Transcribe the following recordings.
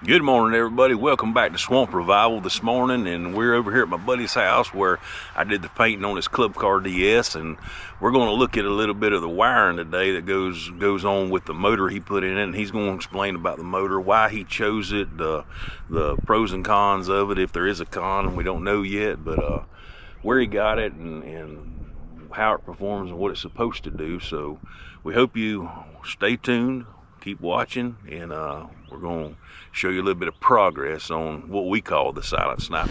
Good morning, everybody. Welcome back to Swamp Revival this morning, and we're over here at my buddy's house where I did the painting on his Club Car DS, and we're going to look at a little bit of the wiring today that goes on with the motor he put in it, and he's going to explain about the motor, why he chose it, the pros and cons of it, if there is a con, and we don't know yet, but where he got it and how it performs and what it's supposed to do. So we hope you stay tuned, keep watching, and we're going to show you a little bit of progress on what we call the Silent Sniper.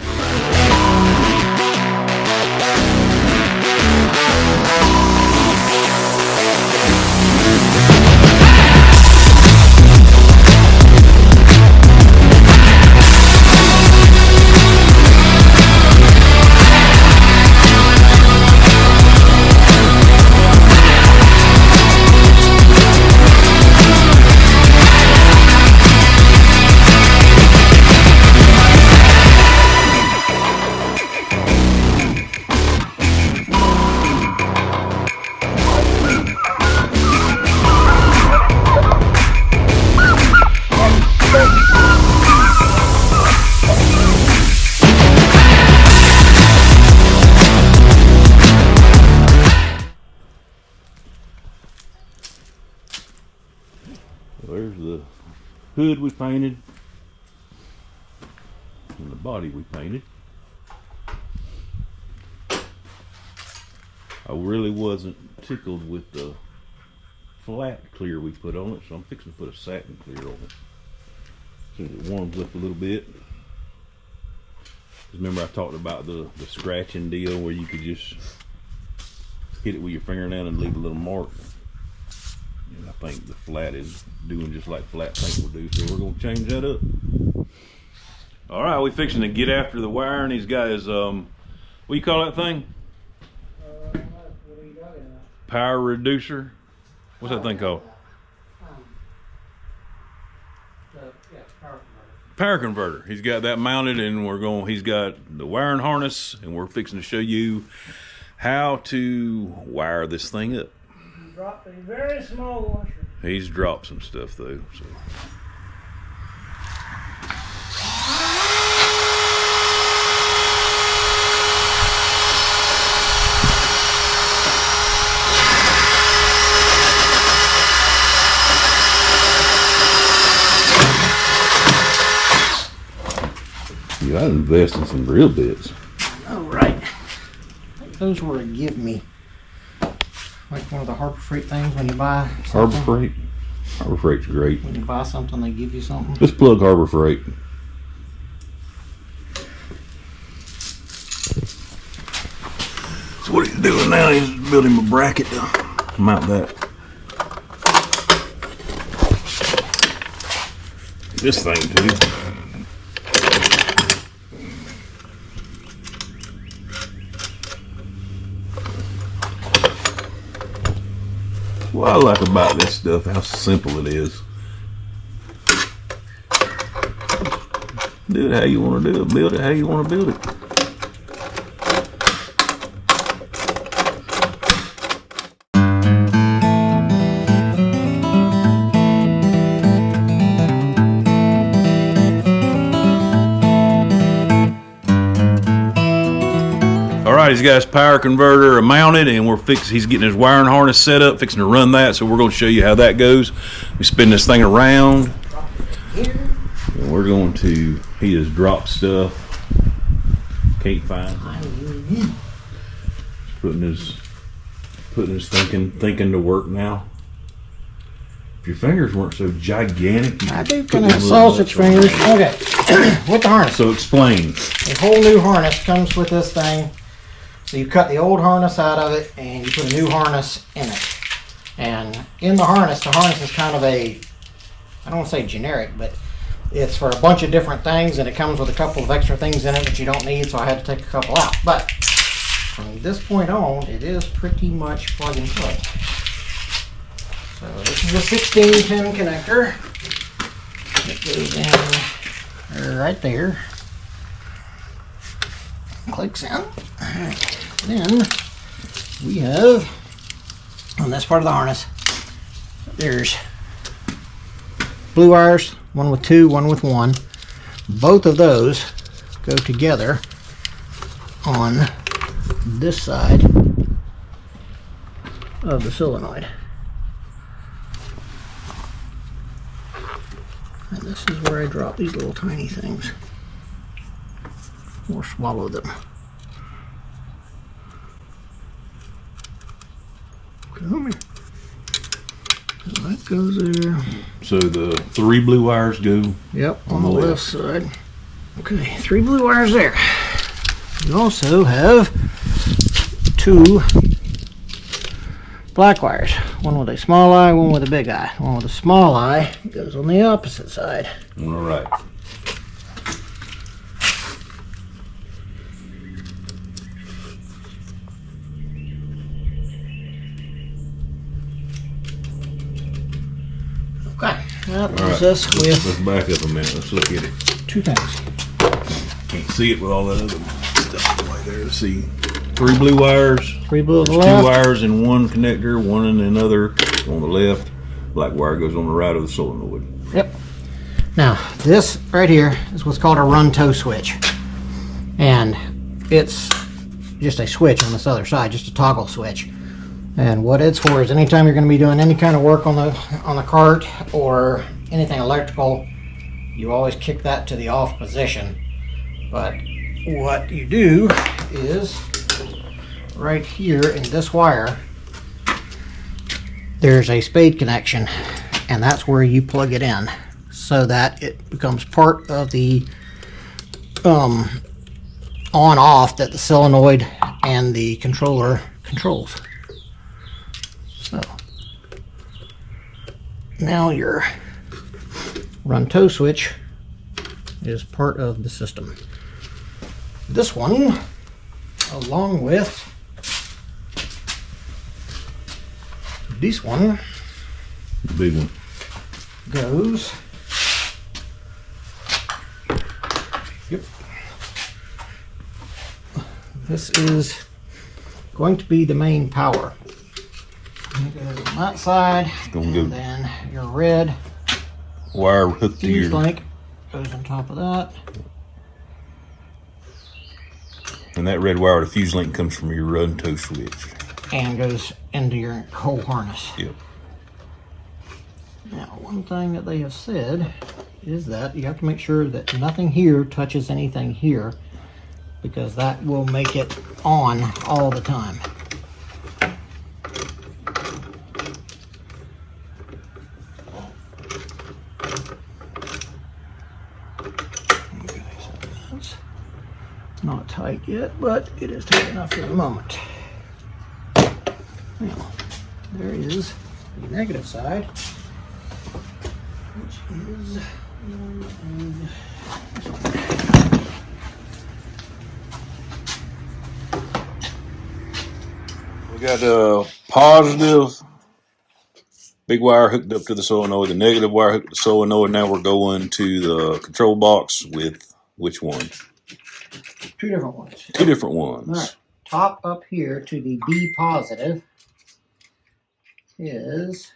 There's the hood we painted and the body we painted. I really wasn't tickled with the flat clear we put on it, so I'm fixing to put a satin clear on it so it warms up a little bit. Remember I talked about the scratching deal where you could just hit it with your fingernail and leave a little mark. And I think the flat is doing just like flat paint will do, so we're going to change that up. All right, we're fixing to get after the wiring. These guys, what do you call that thing? What are you talking about? Power reducer. What's that thing called? Power converter. He's got that mounted, and he's got the wiring harness, and we're fixing to show you how to wire this thing up. Dropped a very small washer. He's dropped some stuff though. So. You gotta invest in some drill bits. Oh, right. Those were a give me. Like one of the Harbor Freight things when you buy something. Harbor Freight? Harbor Freight's great. When you buy something, they give you something. Let's plug Harbor Freight. So what he's doing now is building a bracket to mount that. This thing too. What I like about this stuff, how simple it is. Do it how you want to do it. Build it how you want to build it. He's got his power converter mounted, and he's getting his wiring harness set up, fixing to run that, so we're going to show you how that goes. We spin this thing around, and we're going to, he has dropped stuff, can't find it. Putting his thinking to work now. If your fingers weren't so gigantic, I do kind of have sausage fingers. Okay, with the harness. So explain. A whole new harness comes with this thing. So you cut the old harness out of it and you put a new harness in it. And in the harness is kind of I don't want to say generic, but it's for a bunch of different things, and it comes with a couple of extra things in it that you don't need, so I had to take a couple out. But from this point on, it is pretty much plug and play. So this is a 16-pin connector. It goes in right there. Clicks in. Alright. Then we have on this part of the harness, there's blue wires one with 2, one with 1. Both of those go together on this side of the solenoid. And this is where I drop these little tiny things, or swallow them. Come here. That goes there. So the 3 blue wires go. Yep, on the left side. Okay, 3 blue wires there. You also have 2 black wires. One with a small eye, one with a big eye. One with a small eye goes on the opposite side. On the right. Okay, that leaves us with Let's back up a minute. Let's look at it. 2 things. Can't see it with all that other stuff right there. Let's see. 3 blue wires. 3 blue on the There's left. 2 wires in one connector, one in another on the left. Black wire goes on the right of the solenoid. Yep. Now, this right here is what's called a run tow switch. And it's just a switch on this other side, just a toggle switch. And what it's for is anytime you're going to be doing any kind of work on the cart or anything electrical, you always kick that to the off position. But what you do is right here in this wire, there's a spade connection, and that's where you plug it in so that it becomes part of the on-off that the solenoid and the controller controls. So now your run tow switch is part of the system. This one, along with this one, The big one. goes. Yep. This is going to be the main power. It goes on that side, gonna and go- then your red Wire hooked to fuse your. link goes on top of that. And that red wire, the fuse link, comes from your run tow switch. And goes into your whole harness. Yep. Now, one thing that they have said is that you have to make sure that nothing here touches anything here, because that will make it on all the time. Okay, so that's not tight yet, but it is tight enough for the moment. Now, there is the negative side, which is We got a positive big wire hooked up to the solenoid, the negative wire hooked to the solenoid. Now we're going to the control box with which one? 2 different ones. 2 different ones. All right. Top up here to the B positive is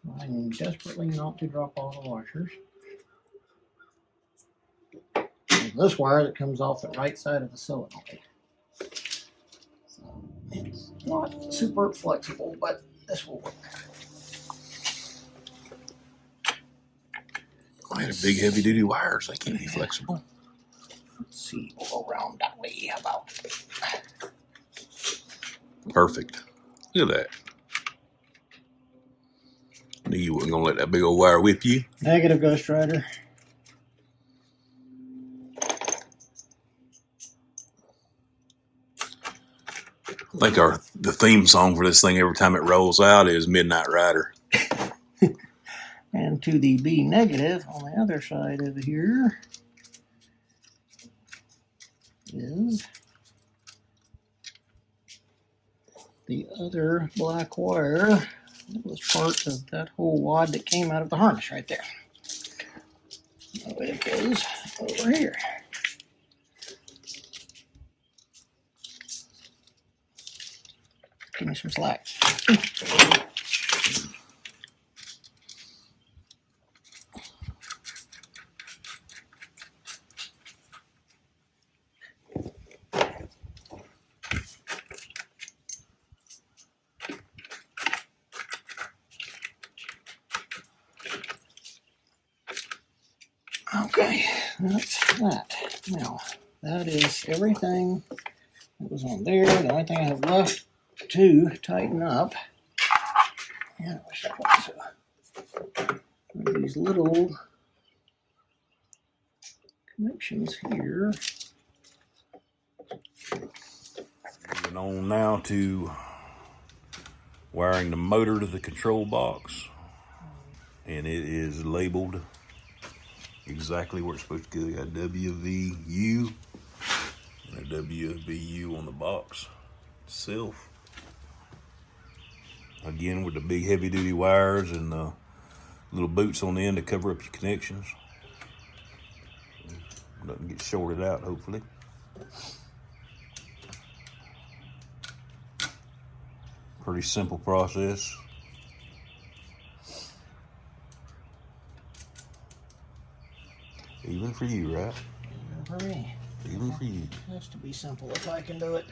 trying desperately not to drop all the washers. There's this wire that comes off the right side of the solenoid. So it's not super flexible, but this will work. I had a big heavy duty wires. They can't be flexible. Let's see, we'll go around that way. How about? Perfect. Look at that. Knew you wasn't gonna let that big old wire whip you. Negative, Ghost Rider. I think the theme song for this thing every time it rolls out is Midnight Rider. And to the B negative on the other side over here is the other black wire that was part of that whole wad that came out of the harness right there. So it goes over here. Give me some slack. Okay, that's that. Now, that is everything that was on there. The only thing I have left to tighten up, and these little connections here. Moving on now to wiring the motor to the control box, and it is labeled exactly where it's supposed to go. You got WVU and a WVU on the box itself. Again, with the big heavy duty wires and the little boots on the end to cover up your connections. Nothing gets shorted out, hopefully. Pretty simple process. Even for you, right? Even for me. Even for you. It has to be simple if I can do it.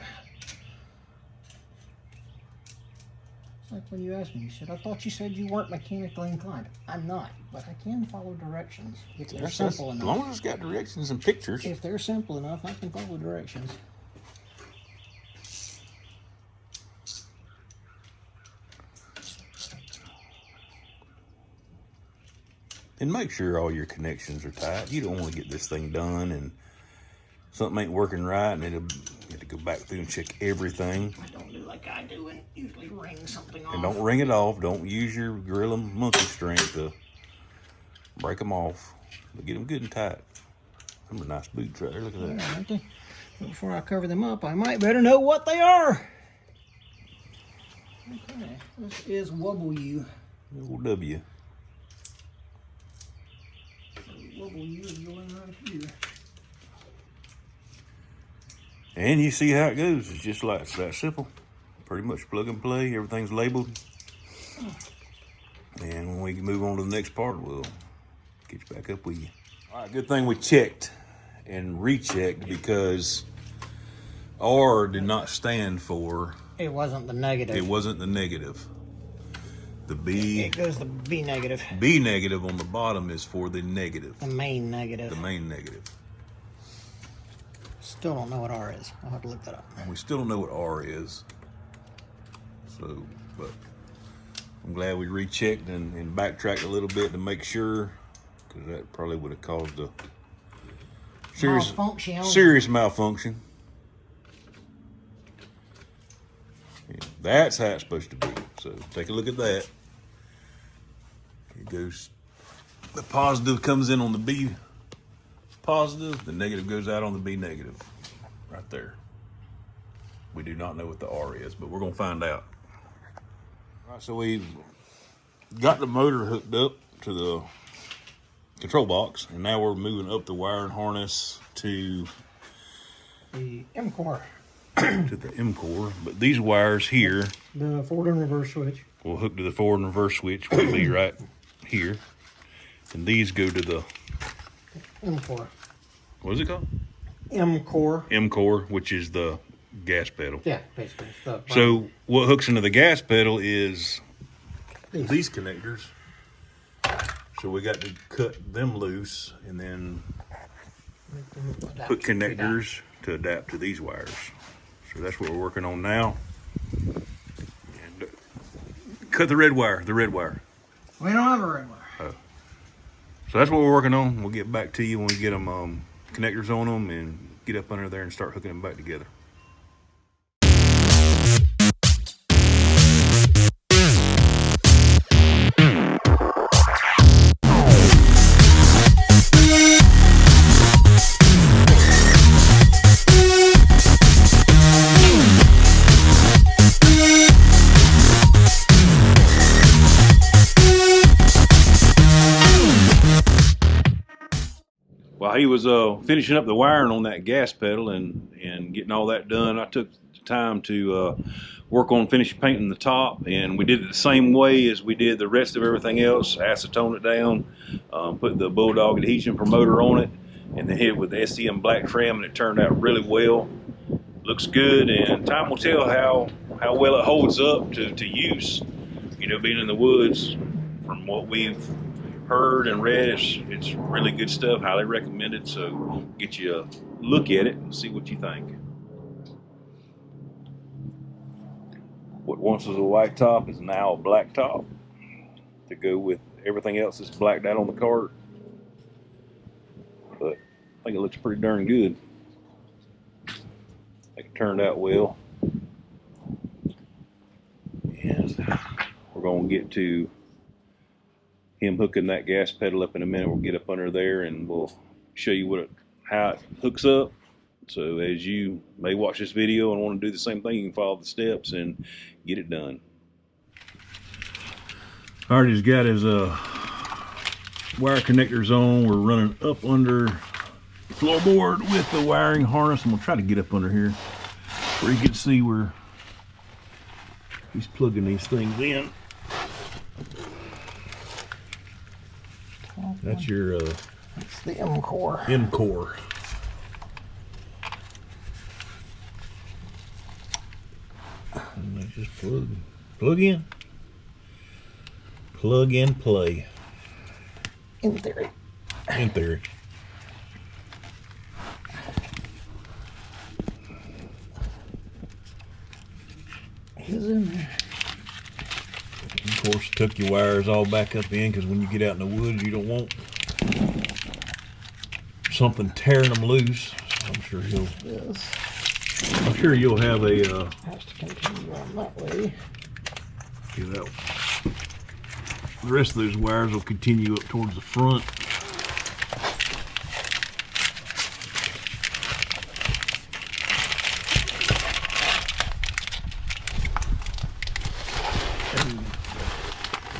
It's like when you asked me, you said, I thought you said you weren't mechanically inclined. I'm not, but I can follow directions if they're simple enough. As long as it's got directions and pictures. If they're simple enough, I can follow directions. And make sure all your connections are tight. You don't want to get this thing done and something ain't working right and it'll have to go back through and check everything. Don't do like I do and usually ring something off. And don't ring it off. Don't use your gorilla monkey string to break them off. But get them good and tight. Them are nice boots right there. Look at that. Yeah, aren't they? Before I cover them up, I might better know what they are. Okay, this is WU. Little W. WU is going right here. And you see how it goes. It's just like, it's that simple. Pretty much plug and play. Everything's labeled. And when we move on to the next part, we'll get you back up with you. All right, good thing we checked and rechecked because R did not stand for... It wasn't the negative. It wasn't the negative. The B... It goes the B negative. B negative on the bottom is for the negative. The main negative. The main negative. Still don't know what R is. I'll have to look that up. We still don't know what R is. So, but I'm glad we rechecked and backtracked a little bit to make sure, because that probably would have caused a serious malfunction. Yeah, that's how it's supposed to be. So take a look at that. It goes, the positive comes in on the B positive, the negative goes out on the B negative. Right there. We do not know what the R is, but we're gonna find out. All right, so we've got the motor hooked up to the control box, and now we're moving up the wiring harness to the M-core. To the M-core, but these wires here, the forward and reverse switch, will hook to the forward and reverse switch, will be right here, and these go to the M-core. What is it called? M-core. M-core, which is the gas pedal. Yeah, basically. So what hooks into the gas pedal is these connectors. So we got to cut them loose and then put connectors to adapt to these wires. So that's what we're working on now. And cut the red wire, We don't have a red wire. Oh. So that's what we're working on. We'll get back to you when we get them connectors on them and get up under there and start hooking them back together. While he was finishing up the wiring on that gas pedal and getting all that done, I took the time to work on finishing painting the top, and we did it the same way as we did the rest of everything else. Acetone it down, put the Bulldog adhesion promoter on it, and then hit it with the SEM black trim, and it turned out really well. Looks good, and time will tell how well it holds up to use. You know, being in the woods, from what we've heard and read, it's really good stuff. Highly recommended. So get you a look at it and see what you think. What once was a white top is now a black top to go with everything else that's blacked out on the cart. But I think it looks pretty darn good. I think it turned out well. And we're going to get to him hooking that gas pedal up in a minute. We'll get up under there and we'll show you how it hooks up. So as you may watch this video and want to do the same thing, you can follow the steps and get it done. Artie's got his wire connectors on. We're running up under the floorboard with the wiring harness. I'm gonna try to get up under here where you can see where he's plugging these things in. That's your It's the M-Core. M-Core. And they just plug in, plug and play. In theory. In theory. He's in there. Of course, tuck your wires all back up in, because when you get out in the woods, you don't want something tearing them loose. I'm sure he'll. Yes. I'm sure you'll have a. Has to continue on that way. Get out. The rest of those wires will continue up towards the front.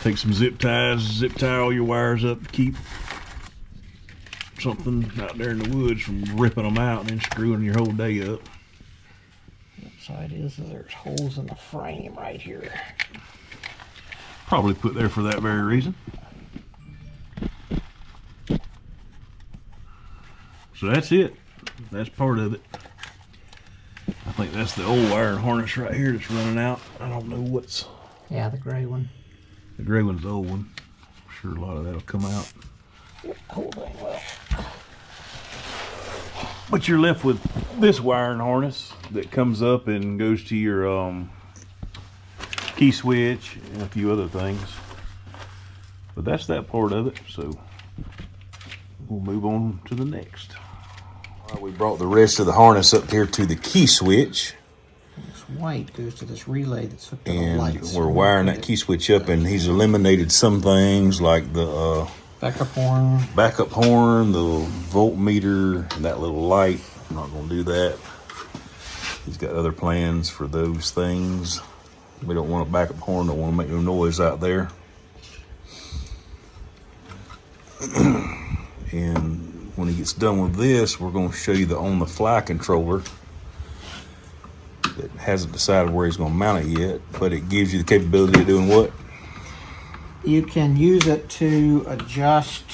Take some zip ties, zip tie all your wires up to keep something out there in the woods from ripping them out and then screwing your whole day up. The upside is there's holes in the frame right here. Probably put there for that very reason. So that's it. That's part of it. I think that's the old wire and harness right here that's running out. I don't know what's... Yeah, the gray one. The gray one's the old one. I'm sure a lot of that'll come out. Whole thing well. But you're left with this wiring harness that comes up and goes to your key switch and a few other things. But that's that part of it, so we'll move on to the next. We brought the rest of the harness up here to the key switch. This white goes to this relay that's hooked to the And lights. we're wiring that key switch up, and he's eliminated some things like the backup horn, the voltmeter, and that little light. I'm not going to do that. He's got other plans for those things. We don't want a backup horn, don't want to make no noise out there. And when he gets done with this, we're going to show you the on-the-fly controller that hasn't decided where he's going to mount it yet, but it gives you the capability of doing what? You can use it to adjust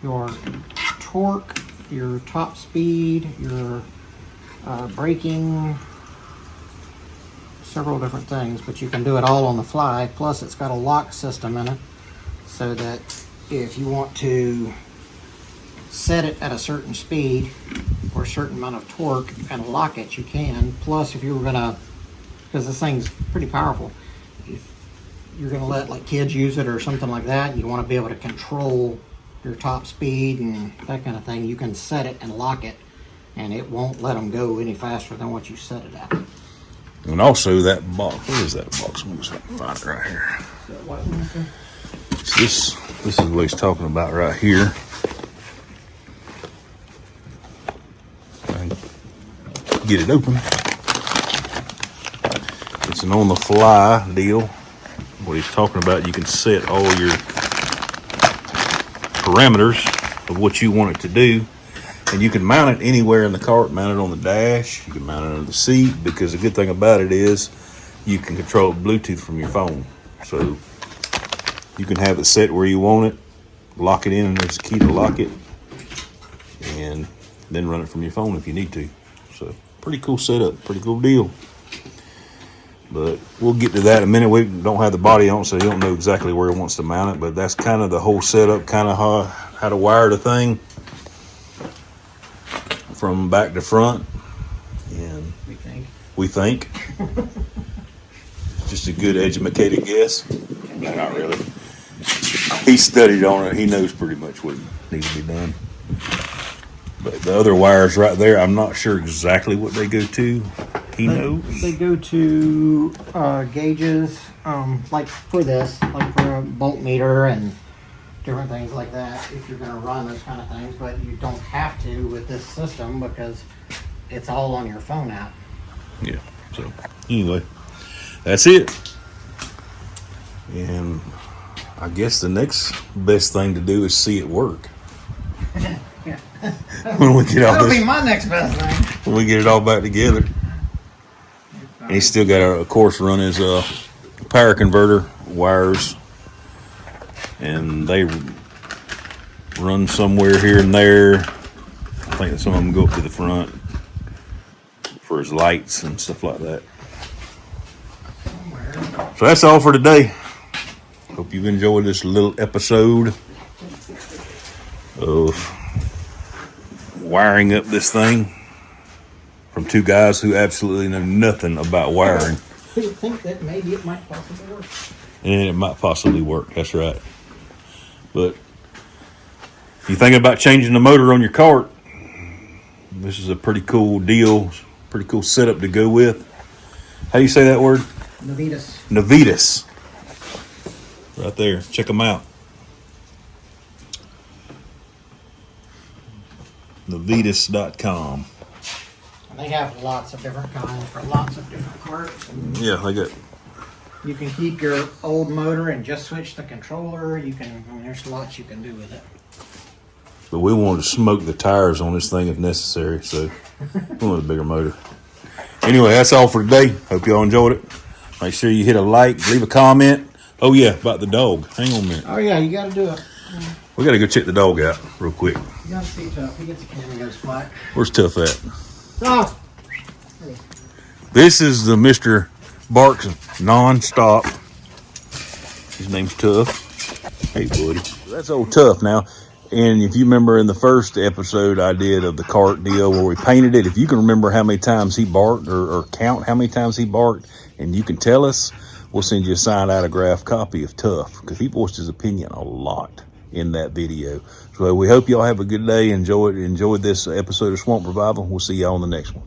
your torque, your top speed, your braking, several different things, but you can do it all on the fly. Plus it's got a lock system in it, so that if you want to set it at a certain speed or a certain amount of torque and lock it, you can. Plus, if you were gonna, because this thing's pretty powerful, if you're gonna let like kids use it or something like that, you want to be able to control your top speed and that kind of thing, you can set it and lock it, and it won't let them go any faster than what you set it at. And also that box, what is that box? Let me just find it right here. That white one right there? So this is what he's talking about right here. Get it open. It's an on-the-fly deal. What he's talking about, you can set all your parameters of what you want it to do, and you can mount it anywhere in the cart. Mount it on the dash, you can mount it under the seat, because the good thing about it is you can control Bluetooth from your phone. So you can have it set where you want it, lock it in, and there's a key to lock it, and then run it from your phone if you need to. So pretty cool setup, pretty cool deal. But we'll get to that in a minute. We don't have the body on, so you don't know exactly where he wants to mount it, but that's kind of the whole setup, kind of how to wire the thing from back to front. And we think just a good educated guess. No, not really. He studied on it. He knows pretty much what needs to be done. But the other wires right there, I'm not sure exactly what they go to. He knows. They go to gauges, like for this, like for a voltmeter and different things like that, if you're going to run those kind of things. But you don't have to with this system because it's all on your phone app. Yeah. So anyway, that's it. And I guess the next best thing to do is see it work. Yeah. When we get all That'll this, be my next best thing. when we get it all back together. And he's still got to, of course, run his power converter wires, and they run somewhere here and there. I think some of them go up to the front for his lights and stuff like that. So that's all for today. Hope you've enjoyed this little episode of wiring up this thing from two guys who absolutely know nothing about wiring. You think that maybe it might possibly work. And it might possibly work, that's right. But if you're thinking about changing the motor on your cart, this is a pretty cool deal, pretty cool setup to go with. How do you say that word? Navitas. Navitas. Right there. Check them out. Navitas.com. They have lots of different kinds for lots of different carts. Yeah, they got. You can keep your old motor and just switch the controller. You can. I mean, there's lots you can do with it. But we wanted to smoke the tires on this thing if necessary, so we want a bigger motor. Anyway, that's all for today. Hope y'all enjoyed it. Make sure you hit a like, leave a comment. Oh yeah, about the dog. Hang on a minute. Oh yeah, you got to do it. We got to go check the dog out real quick. You got to see Tough. He gets a camera and goes flat. Where's Tough at? Oh. This is the Mr. Barks non-stop. His name's Tough. Hey, buddy. That's old Tough now. And if you remember in the first episode I did of the cart deal where we painted it, if you can remember how many times he barked or count how many times he barked, and you can tell us, we'll send you a signed autographed copy of Tough, because he voiced his opinion a lot in that video. So we hope y'all have a good day. Enjoyed this episode of Swamp Revival. We'll see y'all on the next one.